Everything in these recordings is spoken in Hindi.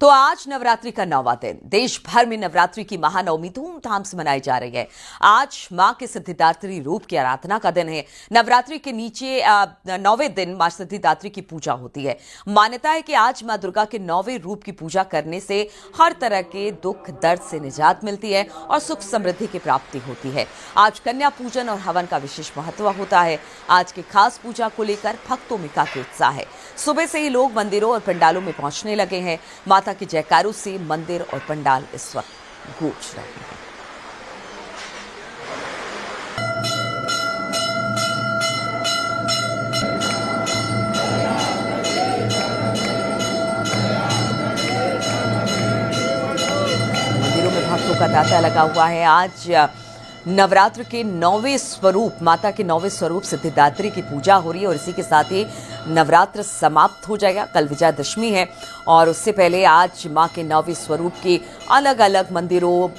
तो आज नवरात्रि का 9वां दिन। देश भर में नवरात्रि की महानवमी धूमधाम से मनाई जा रही है। आज मां के सिद्धिदात्री रूप की आराधना का दिन है। नवरात्रि के नीचे 9वें दिन मां सिद्धिदात्री की पूजा होती है। मान्यता है कि आज मां दुर्गा के 9वें रूप की पूजा करने से हर तरह के दुख दर्द से निजात मिलती है और सुख समृद्धि की प्राप्ति होती है। आज कन्या पूजन और हवन का विशेष महत्व होता है। आज की खास पूजा को लेकर भक्तों में काफी उत्साह है। सुबह से ही लोग मंदिरों और पंडालों में पहुंचने लगे हैं। माता के जयकारों से मंदिर और पंडाल इस वक्त गूंज रहे हैं। मंदिरों में भक्तों का तांता लगा हुआ है। आज नवरात्र के 9वें स्वरूप माता के 9वें स्वरूप सिद्धिदात्री की पूजा हो रही है और इसी के साथ ही नवरात्र समाप्त हो जाएगा। कल विजयादशमी है और उससे पहले आज मां के 9वें स्वरूप के अलग अलग मंदिरों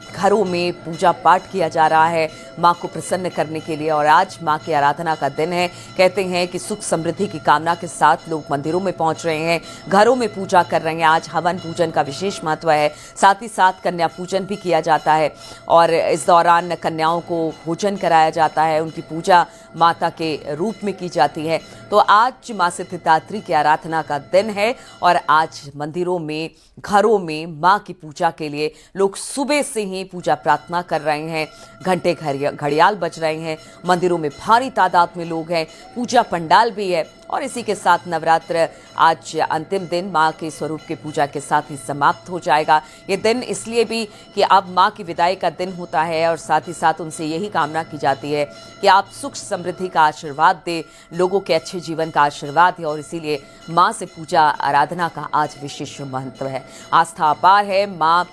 घरों में पूजा पाठ किया जा रहा है मां को प्रसन्न करने के लिए। और आज मां की आराधना का दिन है। कहते हैं कि सुख समृद्धि की कामना के साथ लोग मंदिरों में पहुंच रहे हैं, घरों में पूजा कर रहे हैं। आज हवन पूजन का विशेष महत्व है। साथ ही साथ कन्या पूजन भी किया जाता है और इस दौरान कन्याओं को भोजन कराया जाता है, उनकी पूजा माता के रूप में की जाती है। तो आज मां सिद्धिदात्री की आराधना का दिन है और आज मंदिरों में घरों में मां की पूजा के लिए लोग सुबह से ही पूजा प्रार्थना कर रहे हैं। घंटे घड़ियाल बज रहे हैं। मंदिरों में भारी तादाद में लोग हैं। पूजा पंडाल भी है और इसी के साथ नवरात्र आज अंतिम दिन मां के स्वरूप की पूजा के साथ ही समाप्त हो जाएगा। ये दिन इसलिए भी कि अब मां की विदाई का दिन होता है और साथ ही साथ उनसे यही कामना की जाती है कि आप सुख समृद्धि का आशीर्वाद दे, लोगों के अच्छे जीवन का आशीर्वाद है और इसीलिए मां से पूजा आराधना का आज विशेष महत्व है। आस्था अपार है। मां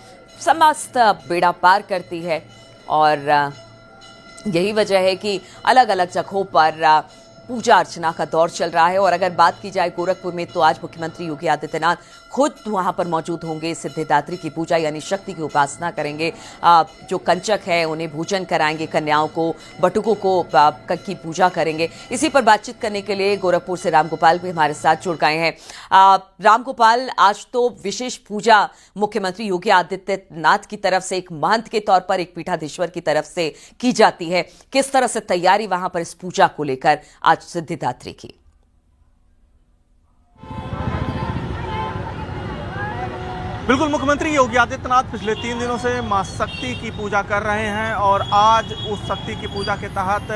समस्त बेड़ा पार करती है और यही वजह है कि अलग अलग जगहों पर पूजा अर्चना का दौर चल रहा है। और अगर बात की जाए गोरखपुर में तो आज मुख्यमंत्री योगी आदित्यनाथ खुद वहां पर मौजूद होंगे। सिद्धिदात्री की पूजा यानी शक्ति की उपासना करेंगे। जो कंचक है उन्हें भोजन कराएंगे, कन्याओं को बटुकों को की पूजा करेंगे। इसी पर बातचीत करने के लिए गोरखपुर से रामगोपाल भी हमारे साथ जुड़ गए हैं। रामगोपाल, आज तो विशेष पूजा मुख्यमंत्री योगी आदित्यनाथ की तरफ से एक महंत के तौर पर, एक पीठाधीश्वर की तरफ से की जाती है। किस तरह से तैयारी वहां पर इस पूजा को लेकर आज सिद्धिदात्री की? बिल्कुल, मुख्यमंत्री योगी आदित्यनाथ पिछले 3 दिनों से मां शक्ति की पूजा कर रहे हैं और आज उस शक्ति की पूजा के तहत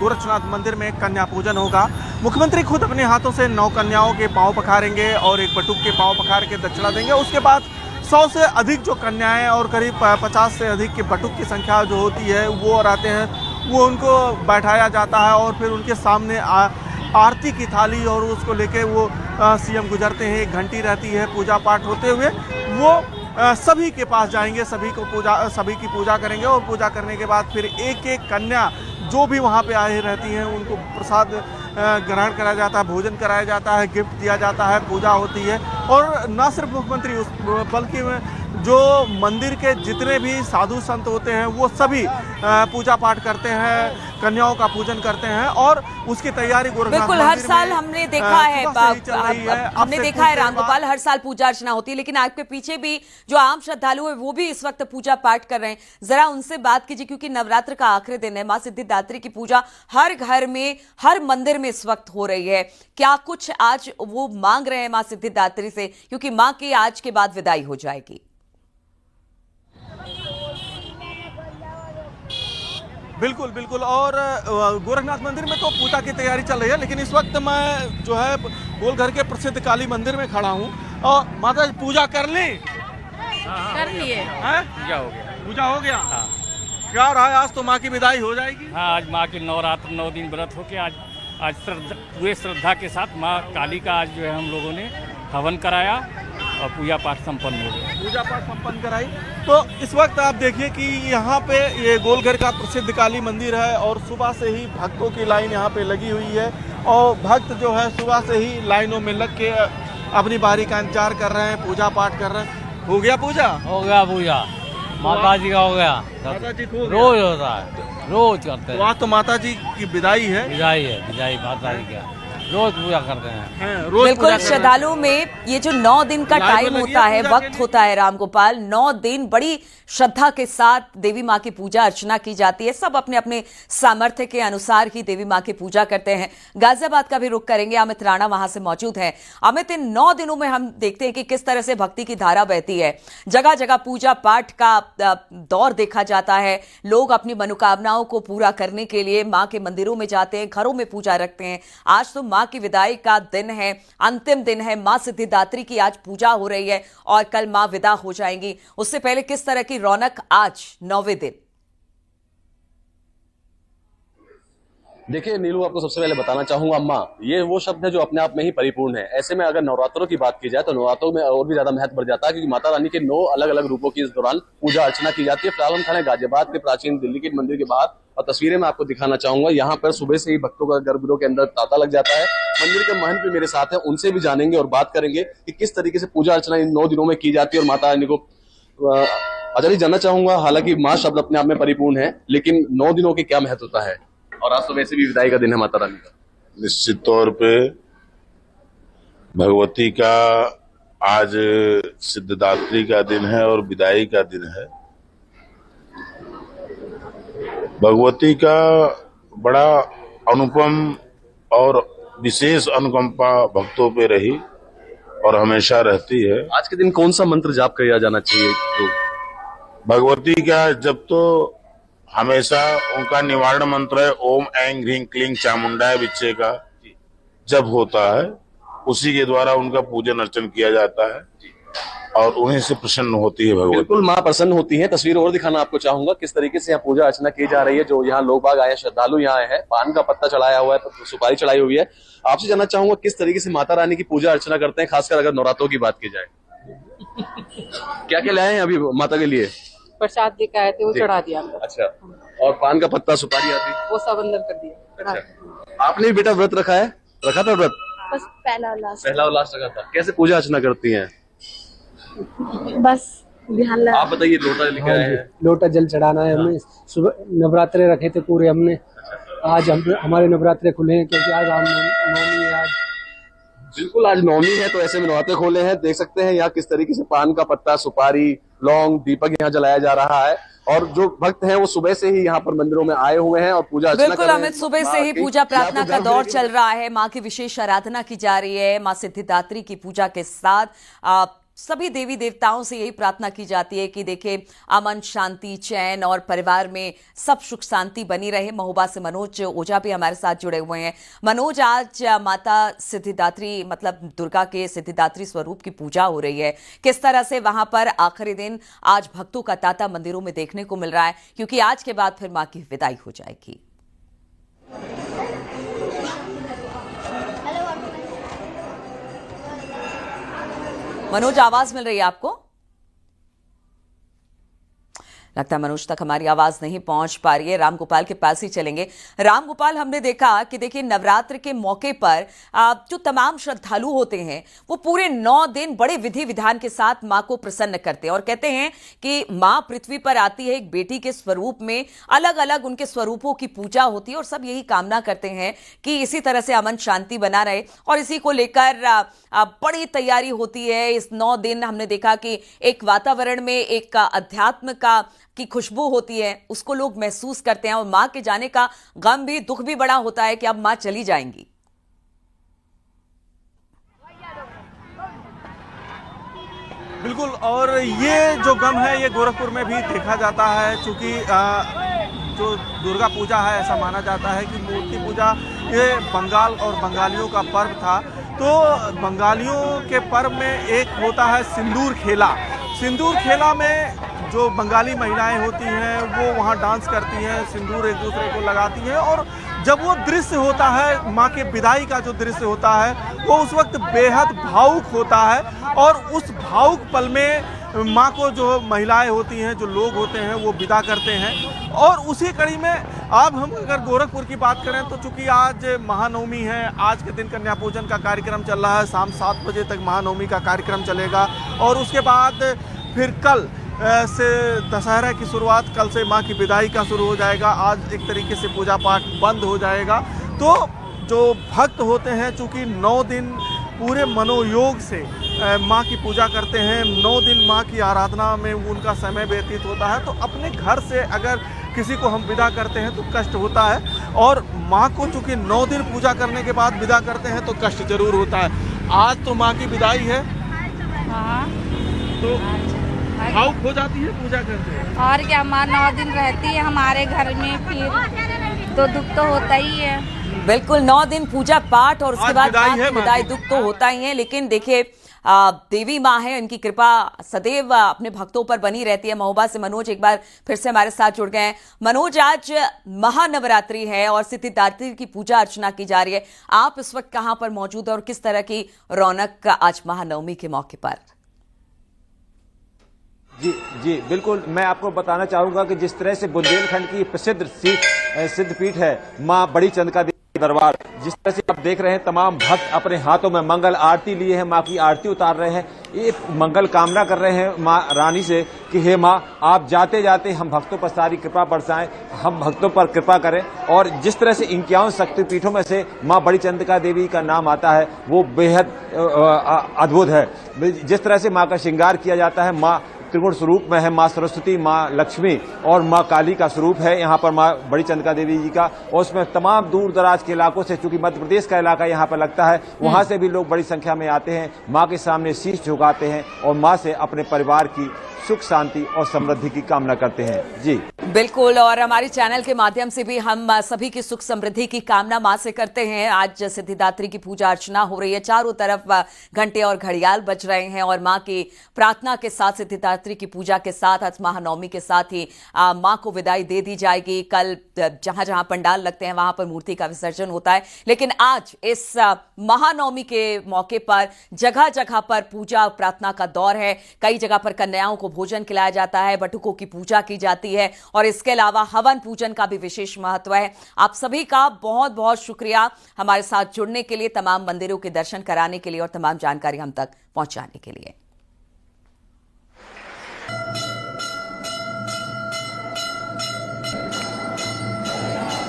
गोरक्षनाथ मंदिर में कन्या पूजन होगा। मुख्यमंत्री खुद अपने हाथों से 9 कन्याओं के पांव पखारेंगे और एक बटुक के पांव पखार के दक्षिणा देंगे। उसके बाद 100 से अधिक जो कन्याएं और करीब 50 से अधिक के बटुक की संख्या जो होती है वो रहते हैं, वो उनको बैठाया जाता है और फिर उनके सामने आरती की थाली और उसको लेके वो सीएम गुजरते हैं। एक घंटी रहती है, पूजा पाठ होते हुए वो सभी के पास जाएंगे, सभी की पूजा करेंगे और पूजा करने के बाद फिर एक एक कन्या जो भी वहाँ पे आई रहती हैं उनको प्रसाद ग्रहण कराया जाता है, भोजन कराया जाता है, गिफ्ट दिया जाता है, पूजा होती है। और न सिर्फ मुख्यमंत्री बल्कि जो मंदिर के जितने भी साधु संत होते हैं वो सभी पूजा पाठ करते हैं, कन्याओं का पूजन करते हैं और उसकी तैयारी बिल्कुल हर साल हमने देखा है। हमने देखा है रामगोपाल, हर साल पूजा अर्चना होती है, लेकिन आपके पीछे भी जो आम श्रद्धालु है वो भी इस वक्त पूजा पाठ कर रहे हैं। जरा उनसे बात कीजिए क्योंकि नवरात्र का आखिरी दिन है। मां सिद्धिदात्री की पूजा हर घर में, हर मंदिर में इस वक्त हो रही है। क्या कुछ आज वो मांग रहे हैं मां सिद्धिदात्री से, क्योंकि मां की आज के बाद विदाई हो जाएगी? बिल्कुल बिल्कुल। और गोरखनाथ मंदिर में तो पूजा की तैयारी चल रही है, लेकिन इस वक्त मैं जो है गोलघर के प्रसिद्ध काली मंदिर में खड़ा हूँ। और माता पूजा कर ली? कर लिए। पूजा हो गया? पूजा हो गया। हाँ। क्या रहा है, आज तो माँ की विदाई हो जाएगी? हाँ, आज माँ के नवरात्र 9 दिन व्रत होके आज पूरे श्रद्धा के साथ माँ काली का आज जो है हम लोगों ने हवन कराया और पूजा पाठ संपन्न हो गया। पूजा पाठ संपन्न कराई। तो इस वक्त आप देखिए कि यहाँ पे ये गोलघर का प्रसिद्ध काली मंदिर है और सुबह से ही भक्तों की लाइन यहाँ पे लगी हुई है और भक्त जो है सुबह से ही लाइनों में लग के अपनी बारी का इंतजार कर रहे हैं, पूजा पाठ कर रहे हैं। हो गया पूजा? हो गया पूजा, माता जी का हो गया। माता जी को रोज होता है, रोज करते हैं। तो आज तो माता जी की विदाई है। विदाई है, विदाई माता जी का। रोज पूजा करते हैं। रोज बिल्कुल, श्रद्धालुओं में ये जो 9 दिन का टाइम होता है, वक्त होता है रामगोपाल, 9 दिन बड़ी श्रद्धा के साथ देवी माँ की पूजा अर्चना की जाती है। सब अपने अपने सामर्थ्य के अनुसार ही देवी माँ की पूजा करते हैं। गाजियाबाद का भी रुख करेंगे, अमित राणा वहां से मौजूद है। अमित, इन 9 दिनों में हम देखते हैं कि किस तरह से भक्ति की धारा बहती है। जगह जगह पूजा पाठ का दौर देखा जाता है। लोग अपनी मनोकामनाओं को पूरा करने के लिए माँ के मंदिरों में जाते हैं, घरों में पूजा रखते हैं। आज तो माँ की विदाई का दिन है, अंतिम दिन है। माँ सिद्धिदात्री की आज पूजा हो रही है और कल माँ विदा हो जाएंगी। उससे पहले किस तरह की रौनक आज 9वें दिन? देखिए नीलू, आपको सबसे पहले बताना चाहूंगा, माँ ये वो शब्द है जो अपने आप में ही परिपूर्ण है। ऐसे में अगर नवरात्रों की बात की जाए तो नवरात्रों में और भी ज्यादा महत्व बढ़ जाता है, क्योंकि माता रानी के 9 अलग अलग रूपों की इस दौरान पूजा अर्चना की जाती है। फिलहाल हम खड़े गाजियाबाद के प्राचीन दिल्ली के मंदिर के बाहर और तस्वीरें मैं आपको दिखाना चाहूंगा। यहाँ पर सुबह से ही भक्तों का गर्भगृह के अंदर तांता लग जाता है। मंदिर के महंत भी मेरे साथ हैं, उनसे भी जानेंगे और बात करेंगे कि किस तरीके से पूजा अर्चना इन 9 दिनों में की जाती है और माता रानी को आचार्य जानना चाहूंगा। हालांकि माँ शब्द अपने आप में परिपूर्ण है, लेकिन 9 दिनों की क्या महत्वता है? और आज तो वैसे भी विदाई का दिन है माता रानी का। निश्चित तौर पे भगवती का आज सिद्धिदात्री का दिन है और विदाई का दिन है। भगवती का बड़ा अनुपम और विशेष अनुकंपा भक्तों पे रही और हमेशा रहती है। आज के दिन कौन सा मंत्र जाप किया जाना चाहिए? तो भगवती का जब तो हमेशा उनका निवारण मंत्र है ओम ऐं ह्रीं क्लीं चामुंडाय विच्चे का जब होता है, उसी के द्वारा उनका पूजन अर्चन किया जाता है और उन्हीं से प्रसन्न होती है भगवती। बिल्कुल, माँ प्रसन्न होती है। तस्वीर और दिखाना आपको चाहूंगा किस तरीके से यहाँ पूजा अर्चना की जा रही है। जो यहाँ लोग बाग आए, श्रद्धालु यहाँ आए हैं, पान का पत्ता चढ़ाया हुआ है, सुपारी चढ़ाई हुई है। आपसे जानना चाहूंगा किस तरीके से माता रानी की पूजा अर्चना करते हैं, खासकर अगर नवरात्रों की बात की जाए। क्या क्या लाए हैं अभी माता के लिए? प्रसाद लेकर आए थे, वो चढ़ा दिया अंदर। अच्छा, और पान का पत्ता सुपारी आदि वो सब अंदर कर दिया। अच्छा, आपने भी बेटा व्रत रखा है? रखा था व्रत? बस पहला और लास्ट रखा था। कैसे पूजा अर्चना करती हैं? बस ध्यान आप बताइए, लोटा लेके आए हैं? लोटा जल चढ़ाना है हमें। सुबह नवरात्रे रखे थे पूरे हमने। आज हमारे नवरात्रे खुले हैं क्योंकि आज रामनवमी है। आज बिल्कुल, आज नवमी है तो ऐसे में नवरात्रे खोले हैं। देख सकते हैं यहाँ किस तरीके से पान का पत्ता, सुपारी, लौंग, दीपक यहाँ जलाया जा रहा है और जो भक्त हैं वो सुबह से ही यहाँ पर मंदिरों में आए हुए हैं और पूजा अर्चना कर रहे हैं। बिल्कुल अमित, सुबह से ही पूजा प्रार्थना का दौर चल रहा है। माँ की विशेष आराधना की जा रही है। माँ सिद्धिदात्री की पूजा के साथ सभी देवी देवताओं से यही प्रार्थना की जाती है कि देखिए अमन, शांति, चैन और परिवार में सब सुख शांति बनी रहे। महोबा से मनोज ओझा भी हमारे साथ जुड़े हुए हैं। मनोज, आज माता सिद्धिदात्री मतलब दुर्गा के सिद्धिदात्री स्वरूप की पूजा हो रही है। किस तरह से वहां पर आखिरी दिन आज भक्तों का तांता मंदिरों में देखने को मिल रहा है, क्योंकि आज के बाद फिर मां की विदाई हो जाएगी। मनोज, आवाज मिल रही है आपको? लगता है मनोज तक हमारी आवाज नहीं पहुंच पा रही है। रामगोपाल के पास ही चलेंगे। रामगोपाल, हमने देखा कि देखिए नवरात्र के मौके पर जो तमाम श्रद्धालु होते हैं वो पूरे 9 दिन बड़े विधि विधान के साथ मां को प्रसन्न करते हैं और कहते हैं कि मां पृथ्वी पर आती है एक बेटी के स्वरूप में। अलग अलग उनके स्वरूपों की पूजा होती है और सब यही कामना करते हैं कि इसी तरह से अमन शांति बना रहे और इसी को लेकर बड़ी तैयारी होती है। इस 9 दिन हमने देखा कि एक वातावरण में एक अध्यात्म की खुशबू होती है, उसको लोग महसूस करते हैं और मां के जाने का गम भी, दुख भी बड़ा होता है कि अब मां चली जाएंगी। बिल्कुल, और ये जो गम है ये गोरखपुर में भी देखा जाता है, क्योंकि जो दुर्गा पूजा है ऐसा माना जाता है कि मूर्ति पूजा ये बंगाल और बंगालियों का पर्व था। तो बंगालियों के पर्व में एक होता है सिंदूर खेला। सिंदूर खेला में जो बंगाली महिलाएं होती हैं वो वहाँ डांस करती हैं, सिंदूर एक दूसरे को लगाती हैं और जब वो दृश्य होता है, माँ के विदाई का जो दृश्य होता है वो उस वक्त बेहद भावुक होता है और उस भावुक पल में माँ को जो महिलाएं होती हैं, जो लोग होते हैं वो विदा करते हैं। और उसी कड़ी में अब हम अगर गोरखपुर की बात करें तो चूंकि आज महानवमी है, आज के दिन कन्या पूजन का कार्यक्रम चल रहा है। शाम 7 बजे तक महानवमी का कार्यक्रम चलेगा और उसके बाद फिर कल से दशहरा की शुरुआत, कल से माँ की विदाई का शुरू हो जाएगा। आज एक तरीके से पूजा पाठ बंद हो जाएगा। तो जो भक्त होते हैं, चूँकि 9 दिन पूरे मनोयोग से माँ की पूजा करते हैं, 9 दिन माँ की आराधना में उनका समय व्यतीत होता है, तो अपने घर से अगर किसी को हम विदा करते हैं तो कष्ट होता है, और माँ को चूँकि 9 दिन पूजा करने के बाद विदा करते हैं तो कष्ट जरूर होता है। आज तो माँ की विदाई है, हाँ, तो भावुक हो जाती है पूजा करते हैं। और क्या, माँ 9 दिन रहती है हमारे घर में, फिर तो दुख तो होता ही है। बिल्कुल, 9 दिन पूजा पाठ और उसके आज बाद विदाई माँ है की माँ विदाई, की। दुख तो होता ही है। लेकिन देखिए, देवी माँ है, इनकी कृपा सदैव अपने भक्तों पर बनी रहती है। महोबा से मनोज एक बार फिर से हमारे साथ जुड़ गए हैं। मनोज, आज महानवरात्रि है और सिद्धिदात्री की पूजा अर्चना की जा रही है। आप इस वक्त कहां पर मौजूद है और किस तरह की रौनक आज महानवमी के मौके पर? जी बिल्कुल, मैं आपको बताना चाहूंगा कि जिस तरह से बुंदेलखंड की प्रसिद्ध सिद्धपीठ है मां बड़ी चंद्रिका देवी दरबार, जिस तरह से आप देख रहे हैं तमाम भक्त अपने हाथों में मंगल आरती लिए हैं, मां की आरती उतार रहे हैं, ये मंगल कामना कर रहे हैं मां रानी से कि हे मां, आप जाते जाते हम भक्तों पर सारी कृपा बरसाएं, हम भक्तों पर कृपा करें। और जिस तरह से 51 शक्तिपीठों में से मां बड़ी चंद्रिका देवी का नाम आता है वो बेहद अद्भुत है। जिस तरह से मां का श्रृंगार किया जाता है, मां त्रिगुण स्वरूप में है, मां सरस्वती, मां लक्ष्मी और मां काली का स्वरूप है यहाँ पर मां बड़ी चंद्रिका देवी जी का। और उसमें तमाम दूर दराज के इलाकों से, चूंकि मध्य प्रदेश का इलाका यहाँ पर लगता है, वहां से भी लोग बड़ी संख्या में आते हैं, मां के सामने शीश झुकाते हैं और मां से अपने परिवार की सुख शांति और समृद्धि की कामना करते हैं। जी बिल्कुल, और हमारे चैनल के माध्यम से भी हम सभी की सुख समृद्धि की कामना मां से करते हैं। आज सिद्धिदात्री की पूजा अर्चना हो रही है, चारों तरफ घंटे और घड़ियाल बज रहे हैं और मां की प्रार्थना के साथ, सिद्धिदात्री की पूजा के साथ आज महानवमी के साथ ही मां को विदाई दे दी जाएगी। कल जहां जहां पंडाल लगते हैं वहां पर मूर्ति का विसर्जन होता है, लेकिन आज इस महानवमी के मौके पर जगह जगह पर पूजा प्रार्थना का दौर है। कई जगह पर कन्याओं को भोजन खिलाया जाता है, बटुकों की पूजा की जाती है और इसके अलावा हवन पूजन का भी विशेष महत्व है। आप सभी का बहुत बहुत शुक्रिया हमारे साथ जुड़ने के लिए, तमाम मंदिरों के दर्शन कराने के लिए और तमाम जानकारी हम तक पहुंचाने के लिए।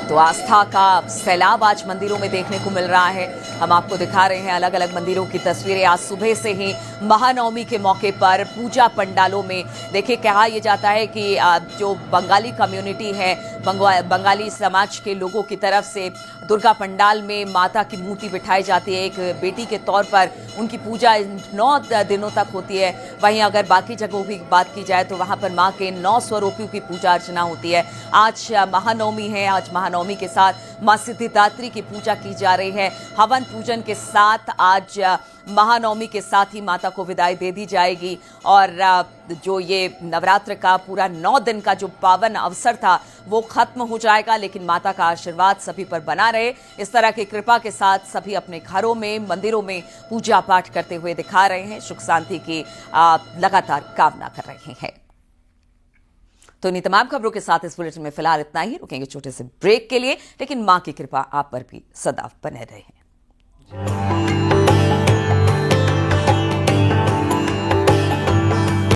तो आस्था का सैलाब आज मंदिरों में देखने को मिल रहा है। हम आपको दिखा रहे हैं अलग अलग मंदिरों की तस्वीरें। आज सुबह से ही महानवमी के मौके पर पूजा पंडालों में देखिए, कहा यह जाता है कि जो बंगाली कम्युनिटी है, बंगाली समाज के लोगों की तरफ से दुर्गा पंडाल में माता की मूर्ति बिठाई जाती है। एक बेटी के तौर पर उनकी पूजा 9 दिनों तक होती है। वहीं अगर बाकी जगहों की बात की जाए तो वहां पर मां के 9 स्वरूपों की पूजा अर्चना होती है। आज महानवमी है, आज महानवमी के साथ मां सिद्धिदात्री की पूजा की जा रही है। हवन पूजन के साथ आज महानवमी के साथ ही माता को विदाई दे दी जाएगी और जो ये नवरात्र का पूरा 9 दिन का जो पावन अवसर था वो खत्म हो जाएगा। लेकिन माता का आशीर्वाद सभी पर बना रहे, इस तरह की कृपा के साथ सभी अपने घरों में, मंदिरों में पूजा पाठ करते हुए दिखा रहे हैं, सुख शांति की लगातार कामना कर रहे हैं। तो इन तमाम खबरों के साथ इस बुलेटिन में फिलहाल इतना ही। रुकेंगे छोटे से ब्रेक के लिए, लेकिन मां की कृपा आप पर भी सदा बने रहे।